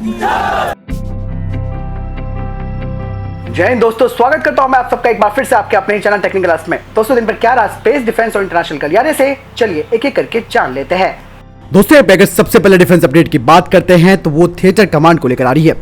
जय हिंद दोस्तों, स्वागत करता हूं मैं आप सबका एक बार फिर से आपके अपने चैनल टेक्निकल क्लास में। दोस्तों दिन पर क्या रहा स्पेस, डिफेंस और इंटरनेशनल गलियारे से, चलिए एक एक करके जान लेते हैं। दोस्तों अगर सबसे पहले डिफेंस अपडेट की बात करते हैं तो वो थिएटर कमांड को लेकर आ रही है।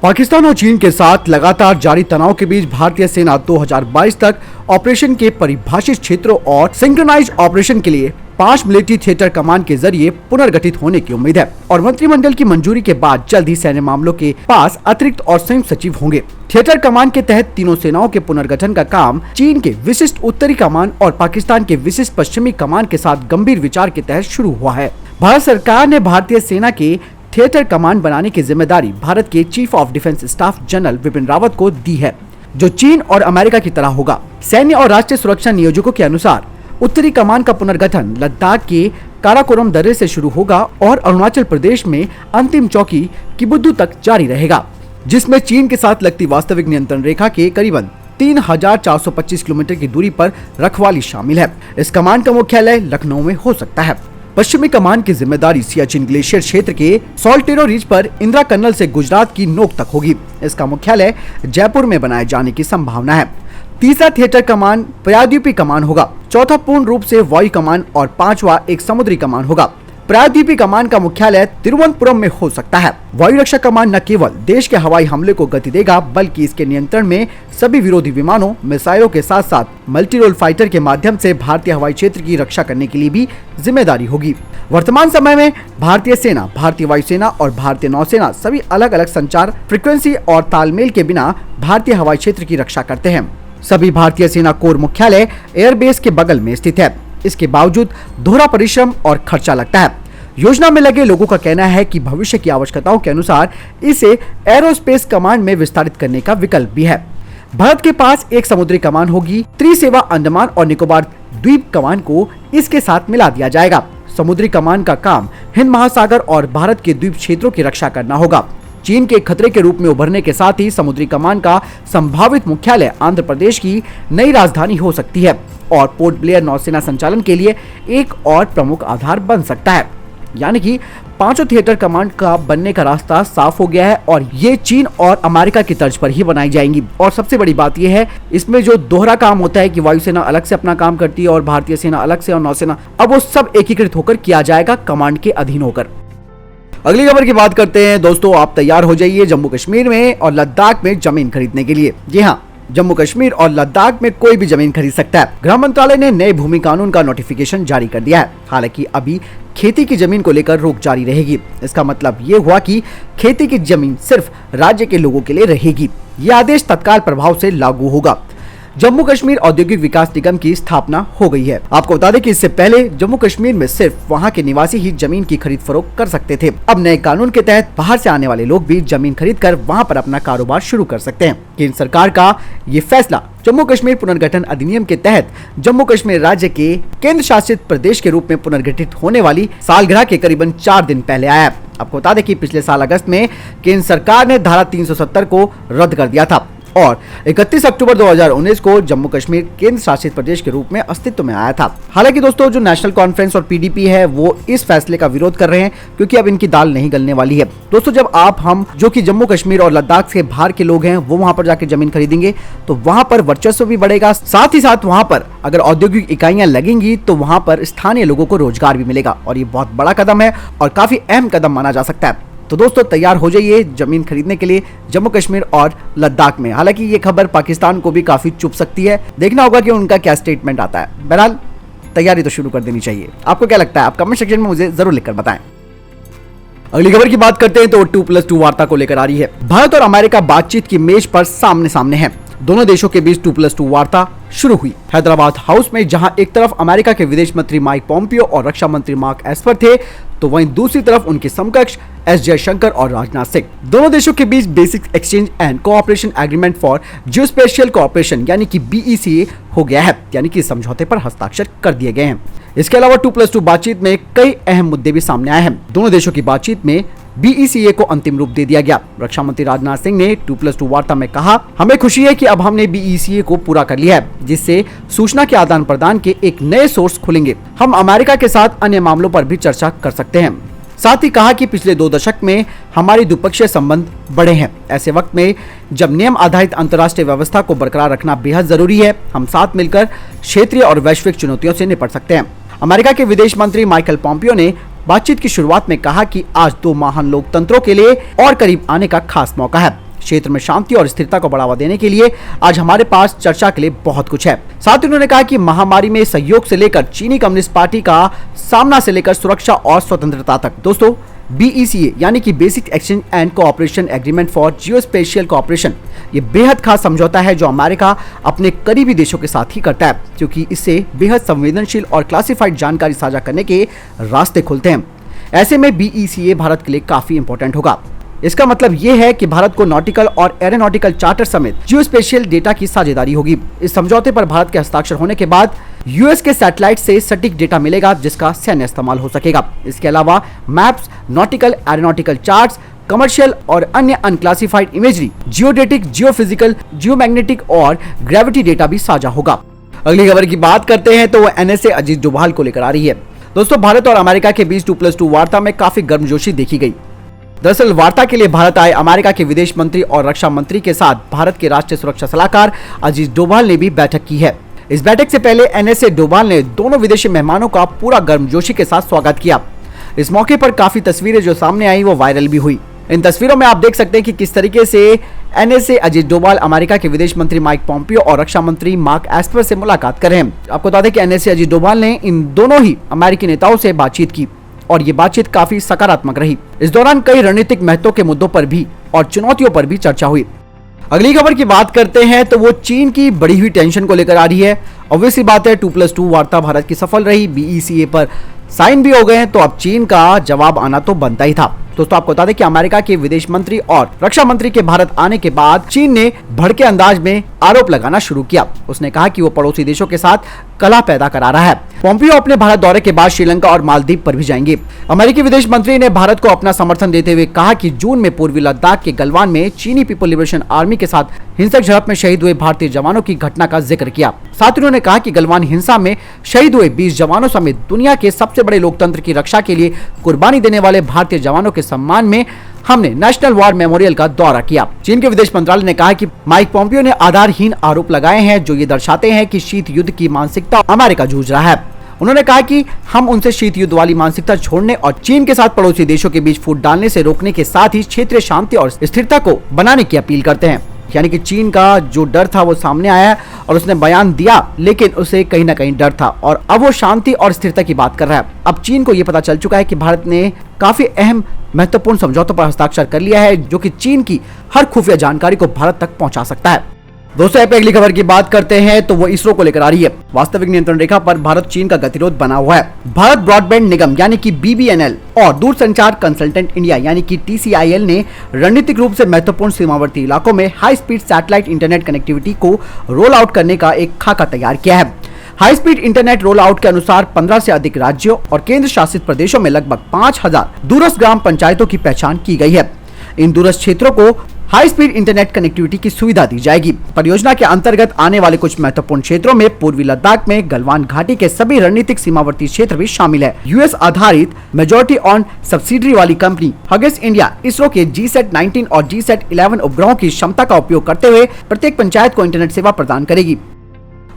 पाकिस्तान और चीन के साथ लगातार जारी तनाव के बीच भारतीय सेना 2022 तक ऑपरेशन के परिभाषित क्षेत्रों और सिंक्रोनाइज ऑपरेशन के लिए 5 मिलिट्री थिएटर कमांड के जरिए पुनर्गठित होने की उम्मीद है और मंत्रिमंडल की मंजूरी के बाद जल्द ही सैन्य मामलों के पास अतिरिक्त और संयुक्त सचिव होंगे। थिएटर कमांड के तहत तीनों सेनाओं के पुनर्गठन का काम चीन के विशिष्ट उत्तरी कमान और पाकिस्तान के विशिष्ट पश्चिमी कमान के साथ गंभीर विचार के तहत शुरू हुआ है। भारत सरकार ने भारतीय सेना के थिएटर कमांड बनाने की जिम्मेदारी भारत के chief of defence staff general Vipin Rawat को दी है, जो चीन और अमेरिका की तरह होगा। सैन्य और राष्ट्रीय सुरक्षा नियोजकों के अनुसार उत्तरी कमान का पुनर्गठन लद्दाख के काराकोरम दर्रे से शुरू होगा और अरुणाचल प्रदेश में अंतिम चौकी किबुद्दू तक जारी रहेगा, जिसमें चीन के साथ लगती वास्तविक नियंत्रण रेखा के करीबन 3425 किलोमीटर की दूरी पर रखवाली शामिल है। इस कमान का मुख्यालय लखनऊ में हो सकता है। पश्चिमी कमान की जिम्मेदारी सियाचिन ग्लेशियर क्षेत्र के सोल्टेरो रिज पर इंदिरा कन्नल से गुजरात की नोक तक होगी। इसका मुख्यालय जयपुर में बनाए जाने की संभावना है। तीसरा थिएटर कमान प्रायद्वीपीय कमान होगा। चौथा पूर्ण रूप से वायु कमान और पांचवा एक समुद्री कमान होगा। प्रायद्वीपीय कमान का मुख्यालय तिरुवनंतपुरम में हो सकता है। वायु रक्षा कमान न केवल देश के हवाई हमले को गति देगा, बल्कि इसके नियंत्रण में सभी विरोधी विमानों, मिसाइलों के साथ साथ मल्टी रोल फाइटर के माध्यम से भारतीय हवाई क्षेत्र की रक्षा करने के लिए भी जिम्मेदारी होगी। वर्तमान समय में भारतीय सेना, भारतीय वायुसेना और भारतीय नौसेना सभी अलग अलग संचार फ्रीक्वेंसी और तालमेल के बिना भारतीय हवाई क्षेत्र की रक्षा करते हैं। सभी भारतीय सेना कोर मुख्यालय एयरबेस के बगल में स्थित है। इसके बावजूद दोहरा परिश्रम और खर्चा लगता है। योजना में लगे लोगों का कहना है कि भविष्य की आवश्यकताओं के अनुसार इसे एरोस्पेस कमांड में विस्तारित करने का विकल्प भी है। भारत के पास एक समुद्री कमान होगी। त्रिसेवा अंडमान और निकोबार द्वीप कमान को इसके साथ मिला दिया जाएगा। समुद्री कमान का काम हिंद महासागर और भारत के द्वीप क्षेत्रों की रक्षा करना होगा। चीन के खतरे के रूप में उभरने के साथ ही समुद्री कमान का संभावित मुख्यालय आंध्र प्रदेश की नई राजधानी हो सकती है और पोर्ट ब्लेयर नौसेना संचालन के लिए एक और प्रमुख आधार बन सकता है। यानी कि पांचों थिएटर कमांड का बनने का रास्ता साफ हो गया है और ये चीन और अमेरिका की तर्ज पर ही बनाई जाएंगी। और सबसे बड़ी बात यह है, इसमें जो दोहरा काम होता है कि वायुसेना अलग से अपना काम करती है और भारतीय सेना अलग से और नौसेना, अब वो सब एकीकृत होकर किया जाएगा कमांड के अधीन होकर। अगली खबर की बात करते हैं दोस्तों, आप तैयार हो जाइए जम्मू कश्मीर में और लद्दाख में जमीन खरीदने के लिए। जी हाँ, जम्मू कश्मीर और लद्दाख में कोई भी जमीन खरीद सकता है। गृह मंत्रालय ने नए भूमि कानून का नोटिफिकेशन जारी कर दिया है। हालांकि अभी खेती की जमीन को लेकर रोक जारी रहेगी। इसका मतलब ये हुआ कि खेती की जमीन सिर्फ राज्य के लोगों के लिए रहेगी। यह आदेश तत्काल प्रभाव से लागू होगा। जम्मू कश्मीर औद्योगिक विकास निगम की स्थापना हो गई है। आपको बता दें कि इससे पहले जम्मू कश्मीर में सिर्फ वहां के निवासी ही जमीन की खरीद फरोख्त कर सकते थे। अब नए कानून के तहत बाहर से आने वाले लोग भी जमीन खरीद कर वहां पर अपना कारोबार शुरू कर सकते हैं। केंद्र सरकार का ये फैसला जम्मू कश्मीर पुनर्गठन अधिनियम के तहत जम्मू कश्मीर राज्य के केंद्र शासित प्रदेश के रूप में पुनर्गठित होने वाली सालगिरह के करीबन 4 दिन पहले आया। आपको बता दें कि पिछले साल अगस्त में केंद्र सरकार ने धारा 370 को रद्द कर दिया था और 31 अक्टूबर 2019 को जम्मू कश्मीर केंद्र शासित प्रदेश के रूप में अस्तित्व में आया था। हालांकि दोस्तों जो नेशनल कॉन्फ्रेंस और पीडीपी है वो इस फैसले का विरोध कर रहे हैं, क्योंकि अब इनकी दाल नहीं गलने वाली है। दोस्तों जब हम जो कि जम्मू कश्मीर और लद्दाख से बाहर के लोग हैं वो वहां पर जाकर जमीन खरीदेंगे तो वहां पर वर्चस्व भी बढ़ेगा। साथ ही साथ वहां पर अगर औद्योगिक इकाइयां लगेंगी तो वहां पर स्थानीय लोगों को रोजगार भी मिलेगा और ये बहुत बड़ा कदम है और काफी अहम कदम माना जा सकता है। तो दोस्तों तैयार हो जाइए जमीन खरीदने के लिए जम्मू कश्मीर और लद्दाख में। हालांकि ये खबर पाकिस्तान को भी काफी चुभ सकती है, देखना होगा कि उनका क्या स्टेटमेंट आता है। बहरहाल तैयारी तो शुरू कर देनी चाहिए। आपको क्या लगता है, आप कमेंट सेक्शन में मुझे जरूर लिखकर बताएं। अगली खबर की बात करते हैं तो 2+2 वार्ता को लेकर आ रही है। भारत और अमेरिका बातचीत की मेज पर सामने सामने है। दोनों देशों के बीच 2+2 वार्ता शुरू हुई हैदराबाद हाउस में, जहां एक तरफ अमेरिका के विदेश मंत्री माइक पोम्पियो और रक्षा मंत्री मार्क एस्पर थे, तो वहीं दूसरी तरफ उनके समकक्ष एस जयशंकर और राजनाथ सिंह। दोनों देशों के बीच basic exchange and cooperation agreement for geospatial cooperation यानी कि BECA हो गया है, यानी कि समझौते पर हस्ताक्षर कर दिए गए हैं। इसके अलावा 2+2 बातचीत में कई अहम मुद्दे भी सामने आए हैं। दोनों देशों की बातचीत में BECA को अंतिम रूप दे दिया गया। रक्षा मंत्री राजनाथ सिंह ने 2+2 वार्ता में कहा, हमें खुशी है कि अब हमने BECA को पूरा कर लिया है, जिससे सूचना के आदान प्रदान के एक नए सोर्स खुलेंगे। हम अमेरिका के साथ अन्य मामलों पर भी चर्चा कर सकते हैं। साथ ही कहा कि पिछले 2 दशक में हमारी द्विपक्षीय संबंध बढ़े हैं। ऐसे वक्त में जब नियम आधारित अंतर्राष्ट्रीय व्यवस्था को बरकरार रखना बेहद जरूरी है, हम साथ मिलकर क्षेत्रीय और वैश्विक चुनौतियों से निपट सकते हैं। अमेरिका के विदेश मंत्री माइकल पॉम्पियो ने बातचीत की शुरुआत में कहा कि आज 2 महान लोकतंत्रों के लिए और करीब आने का खास मौका है। क्षेत्र में शांति और स्थिरता को बढ़ावा देने के लिए आज हमारे पास चर्चा के लिए बहुत कुछ है। साथ ही उन्होंने कहा कि महामारी में सहयोग से लेकर चीनी कम्युनिस्ट पार्टी का सामना से लेकर सुरक्षा और स्वतंत्रता तक। दोस्तों, BECA यानी कि basic exchange and cooperation agreement for geospatial cooperation, ये बेहद खास समझौता है जो अमेरिका अपने करीबी देशों के साथ ही करता है, क्योंकि इससे बेहद संवेदनशील और क्लासिफाइड जानकारी साझा करने के रास्ते खुलते हैं। ऐसे में BECA भारत के लिए काफी इंपॉर्टेंट होगा। इसका मतलब ये है कि भारत को नॉटिकल और एरोनॉटिकल चार्टर समेत जियोस्पेशियल डेटा की साझेदारी होगी। इस समझौते पर भारत के हस्ताक्षर होने के बाद यूएस के सैटेलाइट से सटीक डेटा मिलेगा जिसका सैन्य इस्तेमाल हो सकेगा। इसके अलावा maps, nautical, aeronautical charts, commercial और अन्य unclassified imagery, geodetic, geophysical, geomagnetic और ग्रेविटी डेटा भी साझा होगा। अगली खबर की बात करते हैं तो वो NSA अजीत डोभाल को लेकर आ रही है। दोस्तों, भारत और अमेरिका के बीच 2+2 वार्ता में काफी गर्मजोशी देखी गई। दरअसल वार्ता के लिए भारत आए अमेरिका के विदेश मंत्री और रक्षा मंत्री के साथ भारत के राष्ट्रीय सुरक्षा सलाहकार अजीत डोभाल ने भी बैठक की है। इस बैठक से पहले NSA डोभाल ने दोनों विदेशी मेहमानों का पूरा गर्मजोशी के साथ स्वागत किया। इस मौके पर काफी तस्वीरें जो सामने आई वो वायरल भी हुई। इन तस्वीरों में आप देख सकते हैं कि किस तरीके से NSA अजीत डोभाल अमेरिका के विदेश मंत्री माइक पॉम्पियो और रक्षा मंत्री मार्क एस्पर से मुलाकात कर रहे हैं। आपको बता दें कि NSA अजीत डोभाल ने इन दोनों ही अमेरिकी नेताओं से बातचीत की और ये बातचीत काफी सकारात्मक रही। इस दौरान कई रणनीतिक महत्व के मुद्दों पर भी और चुनौतियों पर भी चर्चा हुई। अगली खबर की बात करते हैं तो वो चीन की बढ़ी हुई टेंशन को लेकर आ रही है। ऑब्वियसली बात है, 2+2 वार्ता भारत की सफल रही, BECA पर साइन भी हो गए हैं, तो अब चीन का जवाब आना तो बनता ही था। दोस्तों, आपको बता दें कि अमेरिका के विदेश मंत्री और रक्षा मंत्री के भारत आने के बाद चीन ने भड़के अंदाज में आरोप लगाना शुरू किया। उसने कहा कि वो पड़ोसी देशों के साथ कलह पैदा करा रहा है। पॉम्पियो अपने भारत दौरे के बाद श्रीलंका और मालदीव पर भी जाएंगे। अमेरिकी विदेश मंत्री ने भारत को अपना समर्थन देते हुए कहा कि जून में पूर्वी लद्दाख के गलवान में चीनी पीपल लिबरेशन आर्मी के साथ हिंसक झड़प में शहीद हुए भारतीय जवानों की घटना का जिक्र किया। साथ ही उन्होंने कहा कि गलवान हिंसा में शहीद हुए 20 जवानों समेत दुनिया के सबसे बड़े लोकतंत्र की रक्षा के लिए कुर्बानी देने वाले भारतीय जवानों के सम्मान में हमने नेशनल वॉर मेमोरियल का दौरा किया। चीन के विदेश मंत्रालय ने कहा कि माइक पॉम्पियो ने आधारहीन आरोप लगाए हैं जो ये दर्शाते हैं कि शीत युद्ध की मानसिकता अमेरिका जूझ रहा है। उन्होंने कहा कि हम उनसे शीत युद्ध वाली मानसिकता छोड़ने और चीन के साथ पड़ोसी देशों के बीच फूट डालने से रोकने के साथ ही क्षेत्रीय शांति और स्थिरता को बनाने की अपील करते हैं। यानी कि चीन का जो डर था वो सामने आया और उसने बयान दिया, लेकिन उसे कहीं ना कहीं डर था और अब वो शांति और स्थिरता की बात कर रहा है। अब चीन को ये पता चल चुका है कि भारत ने काफी अहम महत्वपूर्ण समझौतों पर हस्ताक्षर कर लिया है जो कि चीन की हर खुफिया जानकारी को भारत तक पहुंचा सकता है। दोस्तों, अगली खबर की बात करते हैं तो वो इसरो को लेकर आ रही है। वास्तविक नियंत्रण रेखा पर भारत चीन का गतिरोध बना हुआ है। भारत ब्रॉडबैंड निगम यानी कि BBNL और दूरसंचार कंसल्टेंट इंडिया यानी कि TCIL ने रणनीतिक रूप से महत्वपूर्ण सीमावर्ती इलाकों में high speed satellite internet connectivity को रोल आउट करने का एक खाका तैयार किया है। High speed internet roll out के अनुसार 15 से अधिक राज्यों और केंद्र शासित प्रदेशों में लगभग 5000 दूरस्थ ग्राम पंचायतों की पहचान की गई है। इन दूरस्थ क्षेत्रों को हाई स्पीड इंटरनेट कनेक्टिविटी की सुविधा दी जाएगी। परियोजना के अंतर्गत आने वाले कुछ महत्वपूर्ण क्षेत्रों में पूर्वी लद्दाख में गलवान घाटी के सभी रणनीतिक सीमावर्ती क्षेत्र भी शामिल है। US आधारित मेजॉरिटी ऑन सब्सिडरी वाली कंपनी हगेस इंडिया इसरो के GSAT-19 और GSAT-11 उपग्रहों की क्षमता का उपयोग करते हुए प्रत्येक पंचायत को इंटरनेट सेवा प्रदान करेगी।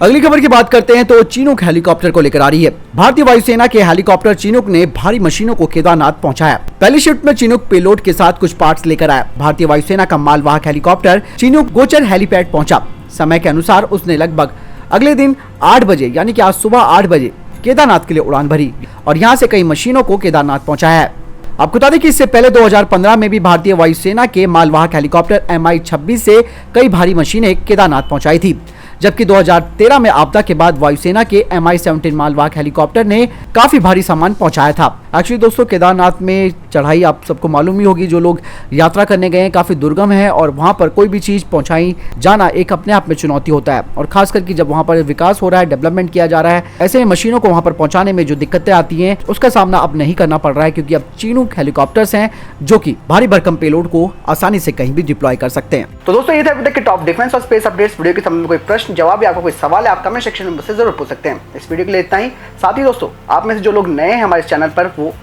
अगली खबर की बात करते हैं तो चिनूक हेलीकॉप्टर को लेकर आ रही है। भारतीय वायुसेना के हेलीकॉप्टर चिनूक ने भारी मशीनों को केदारनाथ पहुंचाया। पहली शिफ्ट में चिनूक पेलोड के साथ कुछ पार्ट्स लेकर आया। भारतीय वायुसेना का मालवाहक हेलीकॉप्टर चिनूक गोचर हेलीपैड पहुंचा। समय के अनुसार उसने लगभग अगले दिन 8 बजे यानी कि आज सुबह 8 बजे केदारनाथ के लिए उड़ान भरी और यहाँ से कई मशीनों को केदारनाथ पहुंचाया है। आपको बता दें कि इससे पहले 2015 में भी भारतीय वायुसेना के मालवाहक हेलीकॉप्टर Mi-26 से कई भारी मशीनें केदारनाथ पहुंचाई थी, जबकि 2013 में आपदा के बाद वायुसेना के Mi-17 मालवाहक हेलीकॉप्टर ने काफी भारी सामान पहुंचाया था। एक्चुअली दोस्तों, केदारनाथ में चढ़ाई आप सबको मालूम ही होगी, जो लोग यात्रा करने गए हैं काफी दुर्गम है और वहां पर कोई भी चीज पहुंचाई जाना एक अपने आप में चुनौती होता है। और खास करके जब वहां पर विकास हो रहा है, डेवलपमेंट किया जा रहा है, ऐसे में मशीनों को वहां पर पहुंचाने में जो दिक्कतें आती हैं उसका सामना अब नहीं करना पड़ रहा है, क्योंकि अब चिनूक हेलीकॉप्टर्स हैं जो कि भारी भरकम पेलोड को आसानी से कहीं भी डिप्लॉय कर सकते हैं। तो दोस्तों, ये थे अभी तक के टॉप डिफेंस और स्पेस अपडेट्स। वीडियो के संबंध में कोई प्रश्न जवाब या आपको कोई सवाल है, आप कमेंट सेक्शन में मुझसे जरूर पूछ सकते हैं। इस वीडियो के लिए इतना ही। साथ ही दोस्तों, आप में से जो लोग नए हैं हमारे चैनल पर, वो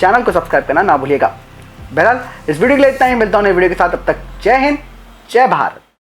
चैनल को सब्सक्राइब करना ना भूलिएगा। बहरहाल इस वीडियो के लिए इतना ही, मिलता हूं नई वीडियो के साथ, तब तक जय हिंद, जय भारत।